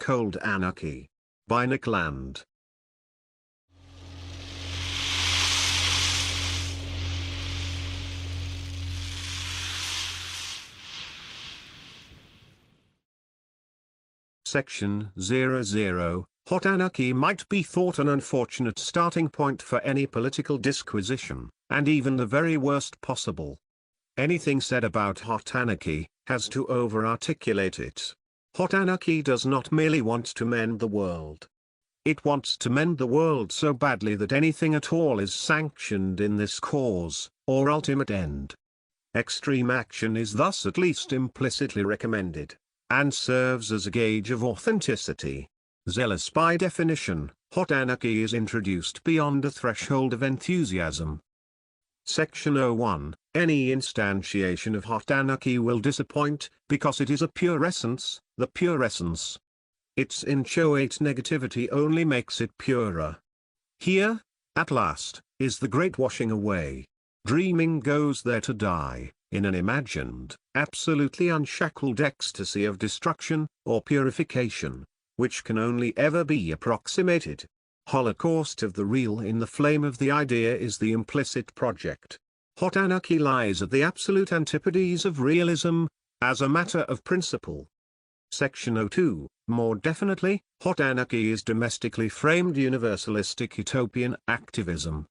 Cold Anarchy. By Nick Land. Section 00. Hot anarchy might be thought an unfortunate starting point for any political disquisition, and even the very worst possible. Anything said about hot anarchy has to over-articulate it. Hot anarchy does not merely want to mend the world. It wants to mend the world so badly that anything at all is sanctioned in this cause, or ultimate end. Extreme action is thus at least implicitly recommended, and serves as a gauge of authenticity. Zealous by definition, hot anarchy is introduced beyond a threshold of enthusiasm. Section 01. Any instantiation of hot anarchy will disappoint, because it is a pure essence, the pure essence. Its inchoate negativity only makes it purer. Here, at last, is the great washing away. Dreaming goes there to die, in an imagined, absolutely unshackled ecstasy of destruction, or purification, which can only ever be approximated. Holocaust of the real in the flame of the idea is the implicit project. Hot anarchy lies at the absolute antipodes of realism, as a matter of principle. Section 02. More definitely, hot anarchy is domestically framed universalistic utopian activism.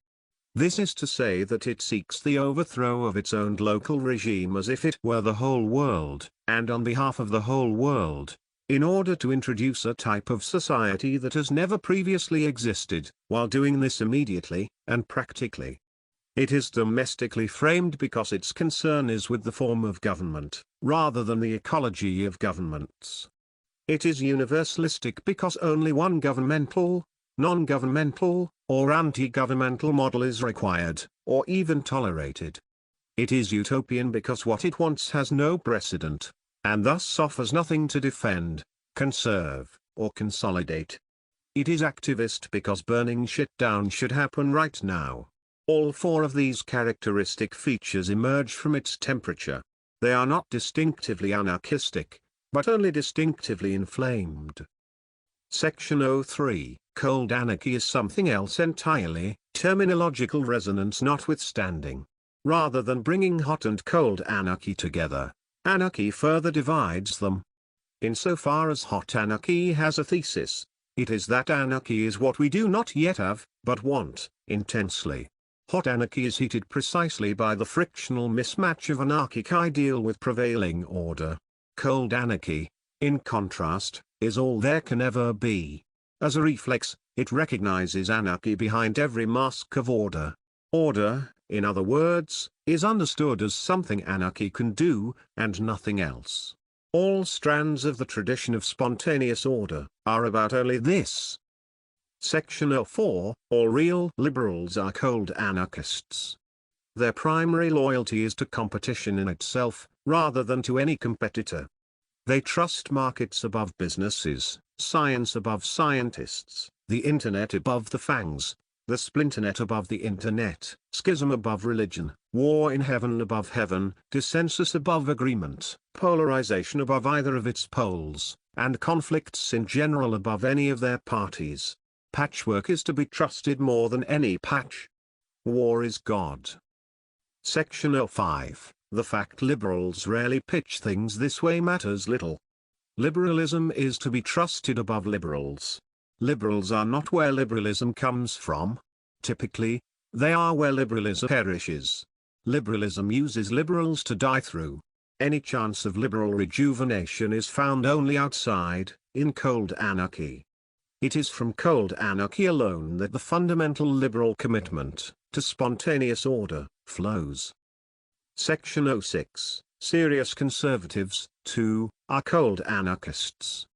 This is to say that it seeks the overthrow of its own local regime as if it were the whole world, and on behalf of the whole world, in order to introduce a type of society that has never previously existed, while doing this immediately and practically. It is domestically framed because its concern is with the form of government, rather than the ecology of governments. It is universalistic because only one governmental, non-governmental, or anti-governmental model is required, or even tolerated. It is utopian because what it wants has no precedent, and thus offers nothing to defend, conserve, or consolidate. It is activist because burning shit down should happen right now. All four of these characteristic features emerge from its temperature. They are not distinctively anarchistic, but only distinctively inflamed. Section 03. Cold anarchy is something else entirely, terminological resonance notwithstanding. Rather than bringing hot and cold anarchy together, anarchy further divides them. Insofar as hot anarchy has a thesis, it is that anarchy is what we do not yet have, but want, intensely. Hot anarchy is heated precisely by the frictional mismatch of anarchic ideal with prevailing order. Cold anarchy, in contrast, is all there can ever be. As a reflex, it recognizes anarchy behind every mask of order. Order, in other words, is understood as something anarchy can do, and nothing else. All strands of the tradition of spontaneous order are about only this. Section 04. All real liberals are cold anarchists. Their primary loyalty is to competition in itself, rather than to any competitor. They trust markets above businesses, science above scientists, the internet above the fangs, the splinternet above the internet, schism above religion, war in heaven above heaven, dissensus above agreement, polarization above either of its poles, and conflicts in general above any of their parties. Patchwork is to be trusted more than any patch. War is God. Section 05. The fact liberals rarely pitch things this way matters little. Liberalism is to be trusted above liberals. Liberals are not where liberalism comes from. Typically, they are where liberalism perishes. Liberalism uses liberals to die through. Any chance of liberal rejuvenation is found only outside, in cold anarchy. It is from cold anarchy alone that the fundamental liberal commitment to spontaneous order flows. Section 06. Serious conservatives, too, are cold anarchists.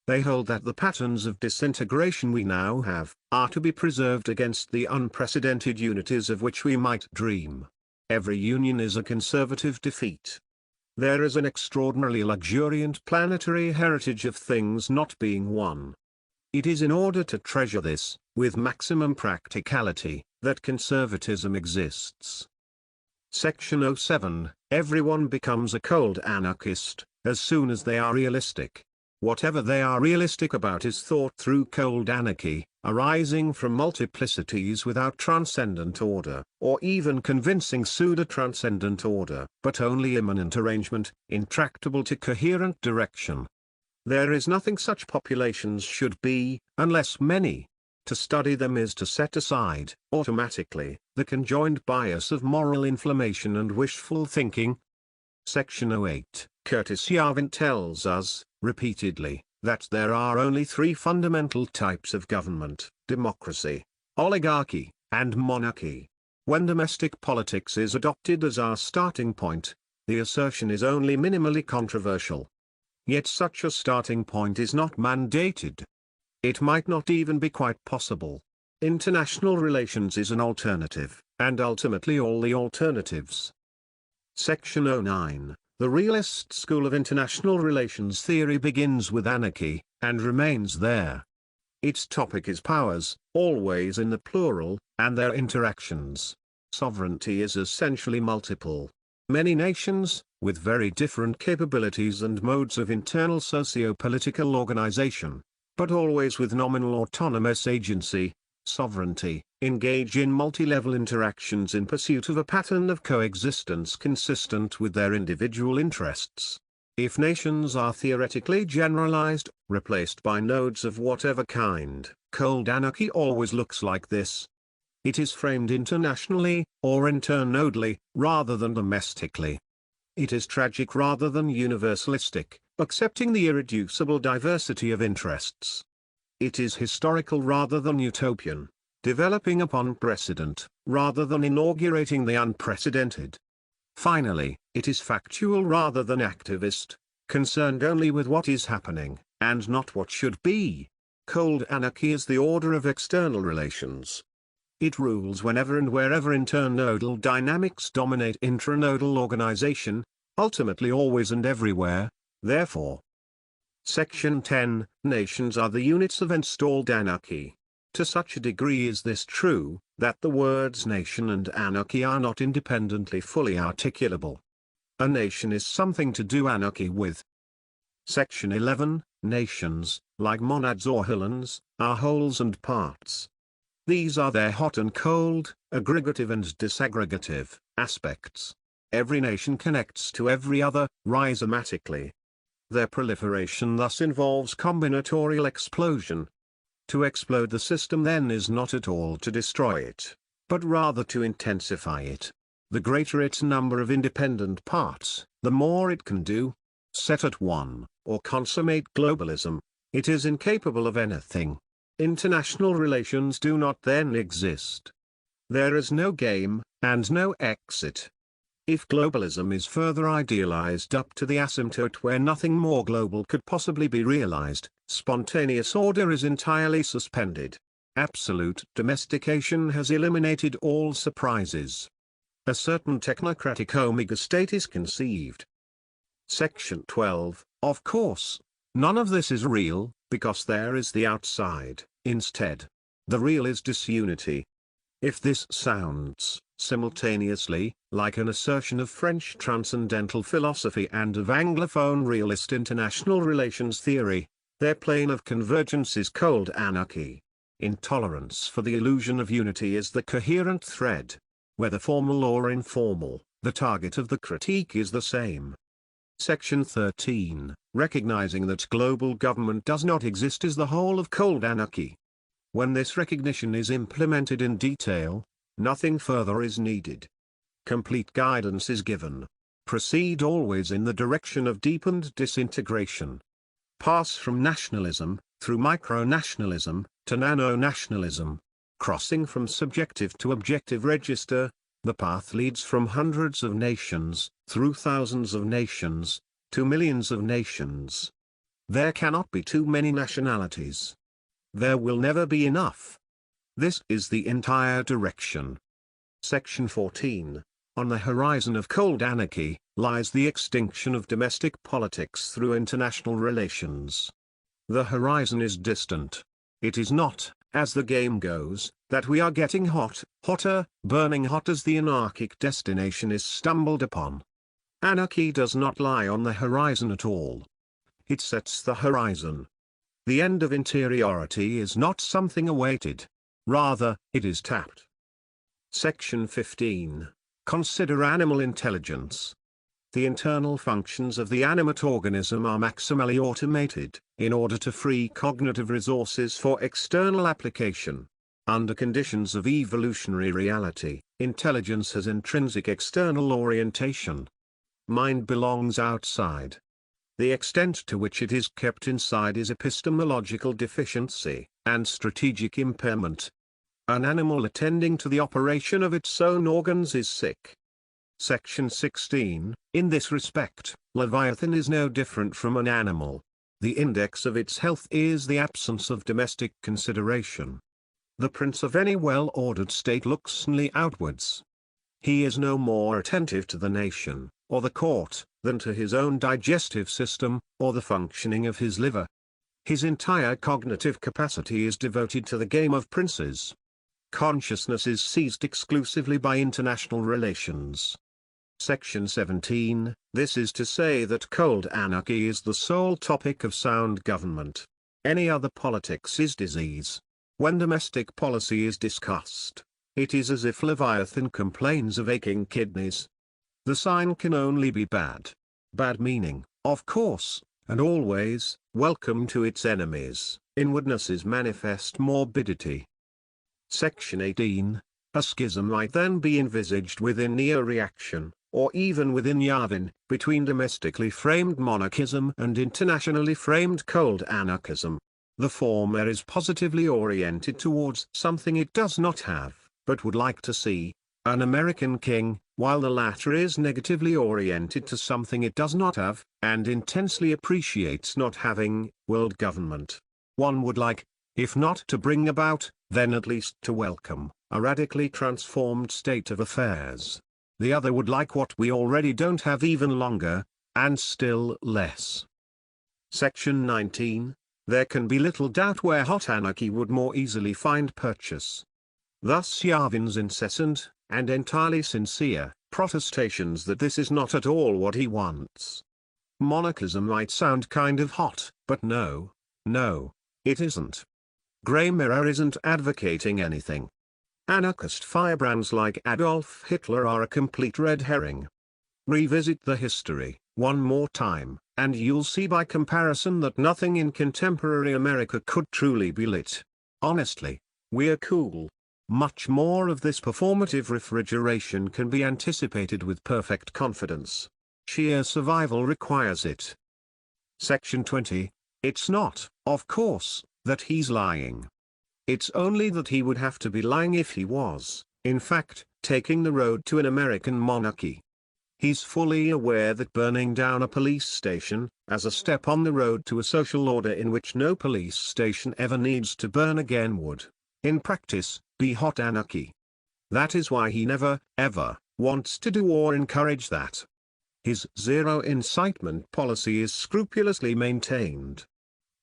They hold that the patterns of disintegration we now have are to be preserved against the unprecedented unities of which we might dream. Every union is a conservative defeat. There is an extraordinarily luxuriant planetary heritage of things not being one. It is in order to treasure this, with maximum practicality, that conservatism exists. Section 07. Everyone becomes a cold anarchist, as soon as they are realistic. Whatever they are realistic about is thought through cold anarchy, arising from multiplicities without transcendent order, or even convincing pseudo-transcendent order, but only immanent arrangement, intractable to coherent direction. There is nothing such populations should be, unless many. To study them is to set aside, automatically, the conjoined bias of moral inflammation and wishful thinking. Section 08. Curtis Yarvin tells us, repeatedly, that there are only three fundamental types of government: democracy, oligarchy, and monarchy. When domestic politics is adopted as our starting point, the assertion is only minimally controversial. Yet such a starting point is not mandated. It might not even be quite possible. International relations is an alternative, and ultimately all the alternatives. Section 09. The realist school of international relations theory begins with anarchy, and remains there. Its topic is powers, always in the plural, and their interactions. Sovereignty is essentially multiple. Many nations, with very different capabilities and modes of internal socio-political organization, but always with nominal autonomous agency, sovereignty, engage in multi-level interactions in pursuit of a pattern of coexistence consistent with their individual interests. If nations are theoretically generalized, replaced by nodes of whatever kind, cold anarchy always looks like this. It is framed internationally, or internodally, rather than domestically. It is tragic rather than universalistic, accepting the irreducible diversity of interests. It is historical rather than utopian, developing upon precedent, rather than inaugurating the unprecedented. Finally, it is factual rather than activist, concerned only with what is happening, and not what should be. Cold anarchy is the order of external relations. It rules whenever and wherever internodal dynamics dominate intranodal organization, ultimately always and everywhere, therefore. Section 10. Nations are the units of installed anarchy. To such a degree is this true, that the words nation and anarchy are not independently fully articulable. A nation is something to do anarchy with. Section 11. Nations, like monads or helens, are wholes and parts. These are their hot and cold, aggregative and disaggregative, aspects. Every nation connects to every other, rhizomatically. Their proliferation thus involves combinatorial explosion. To explode the system then is not at all to destroy it, but rather to intensify it. The greater its number of independent parts, the more it can do. Set at one, or consummate globalism, it is incapable of anything. International relations do not then exist. There is no game, and no exit. If globalism is further idealized up to the asymptote where nothing more global could possibly be realized, spontaneous order is entirely suspended. Absolute domestication has eliminated all surprises. A certain technocratic omega state is conceived. Section 12. Of course, none of this is real, because there is the outside, instead. The real is disunity. If this sounds, simultaneously, like an assertion of French transcendental philosophy and of Anglophone realist international relations theory, their plane of convergence is cold anarchy. Intolerance for the illusion of unity is the coherent thread. Whether formal or informal, the target of the critique is the same. Section 13. Recognizing that global government does not exist is the whole of cold anarchy. When this recognition is implemented in detail, nothing further is needed. Complete guidance is given. Proceed always in the direction of deepened disintegration. Pass from nationalism, through micro-nationalism, to nano-nationalism. Crossing from subjective to objective register, the path leads from hundreds of nations, through thousands of nations, to millions of nations. There cannot be too many nationalities. There will never be enough. This is the entire direction. Section 14. On the horizon of cold anarchy, lies the extinction of domestic politics through international relations. The horizon is distant. It is not, as the game goes, that we are getting hot, hotter, burning hot as the anarchic destination is stumbled upon. Anarchy does not lie on the horizon at all. it sets the horizon. The end of interiority is not something awaited. Rather, it is tapped. Section 15. Consider animal intelligence. The internal functions of the animate organism are maximally automated, in order to free cognitive resources for external application. Under conditions of evolutionary reality, intelligence has intrinsic external orientation. Mind belongs outside. The extent to which it is kept inside is epistemological deficiency, and strategic impairment. An animal attending to the operation of its own organs is sick. Section 16. In this respect, Leviathan is no different from an animal. The index of its health is the absence of domestic consideration. The prince of any well-ordered state looks only outwards. He is no more attentive to the nation, or the court, than to his own digestive system, or the functioning of his liver. His entire cognitive capacity is devoted to the game of princes. Consciousness is seized exclusively by international relations. Section 17. This is to say that cold anarchy is the sole topic of sound government. Any other politics is disease. When domestic policy is discussed, it is as if Leviathan complains of aching kidneys. The sign can only be bad. Bad meaning, of course, and always, welcome to its enemies. Inwardness is manifest morbidity. Section 18. A schism might then be envisaged within neo-reaction, or even within Yavin, between domestically framed monarchism and internationally framed cold anarchism. The former is positively oriented towards something it does not have, but would like to see, an American king, while the latter is negatively oriented to something it does not have, and intensely appreciates not having, world government. One would like, if not to bring about, then at least to welcome, a radically transformed state of affairs. The other would like what we already don't have even longer, and still less. Section 19. There can be little doubt where hot anarchy would more easily find purchase. Thus Yavin's incessant, and entirely sincere, protestations that this is not at all what he wants. Monarchism might sound kind of hot, but no, it isn't. Grey Mirror isn't advocating anything. Anarchist firebrands like Adolf Hitler are a complete red herring. Revisit the history, one more time, and you'll see by comparison that nothing in contemporary America could truly be lit. Honestly, we're cool. Much more of this performative refrigeration can be anticipated with perfect confidence. Sheer survival requires it. Section 20. It's not, of course, that he's lying. It's only that he would have to be lying if he was, in fact, taking the road to an American monarchy. He's fully aware that burning down a police station, as a step on the road to a social order in which no police station ever needs to burn again would, in practice, be hot anarchy. That is why he never, ever, wants to do or encourage that. His zero incitement policy is scrupulously maintained.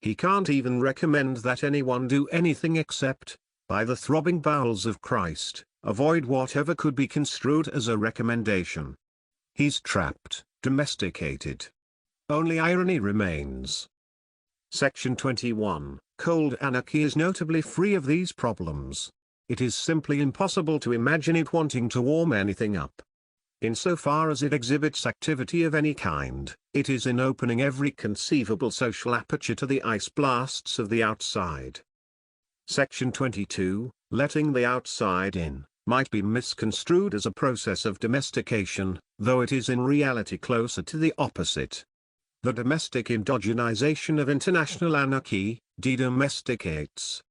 He can't even recommend that anyone do anything except, by the throbbing bowels of Christ, avoid whatever could be construed as a recommendation. He's trapped, domesticated. Only irony remains. Section 21. Cold anarchy is notably free of these problems. It is simply impossible to imagine it wanting to warm anything up. Insofar as it exhibits activity of any kind, it is in opening every conceivable social aperture to the ice blasts of the outside. Section 22. Letting the outside in might be misconstrued as a process of domestication, though it is in reality closer to the opposite. The domestic endogenization of international anarchy de-domesticates.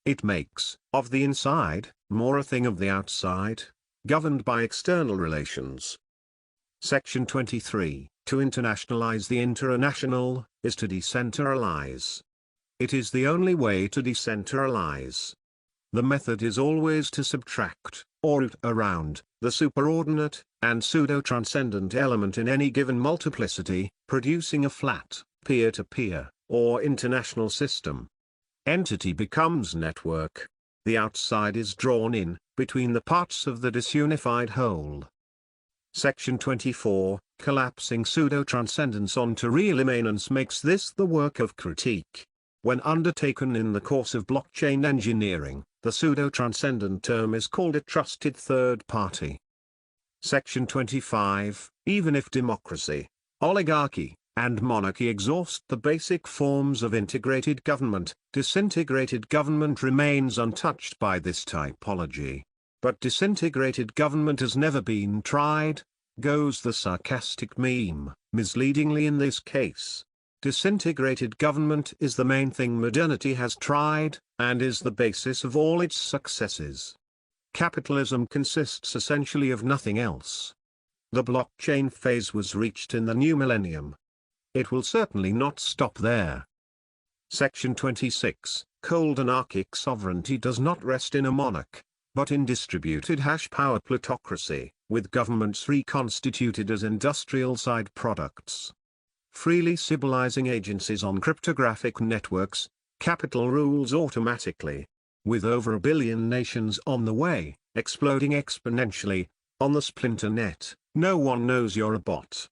It makes, of the inside, more a thing of the outside, governed by external relations. Section 23. To internationalize the international, is to decentralize. It is the only way to decentralize. The method is always to subtract, or root around, the superordinate, and pseudo-transcendent element in any given multiplicity, producing a flat, peer-to-peer, or international system. Entity becomes network. The outside is drawn in, between the parts of the disunified whole. Section 24. collapsing pseudo-transcendence onto real immanence makes this the work of critique. When undertaken in the course of blockchain engineering, the pseudo-transcendent term is called a trusted third party. Section 25, even if democracy, oligarchy, and monarchy exhaust the basic forms of integrated government, disintegrated government remains untouched by this typology. But disintegrated government has never been tried, goes the sarcastic meme, misleadingly in this case. Disintegrated government is the main thing modernity has tried, and is the basis of all its successes. Capitalism consists essentially of nothing else. The blockchain phase was reached in the new millennium. It will certainly not stop there. Section 26, cold anarchic sovereignty does not rest in a monarch, but in distributed hash-power plutocracy, with governments reconstituted as industrial side products. Freely civilizing agencies on cryptographic networks, capital rules automatically. With over 1 billion nations on the way, exploding exponentially, on the splinter net, no one knows you're a bot.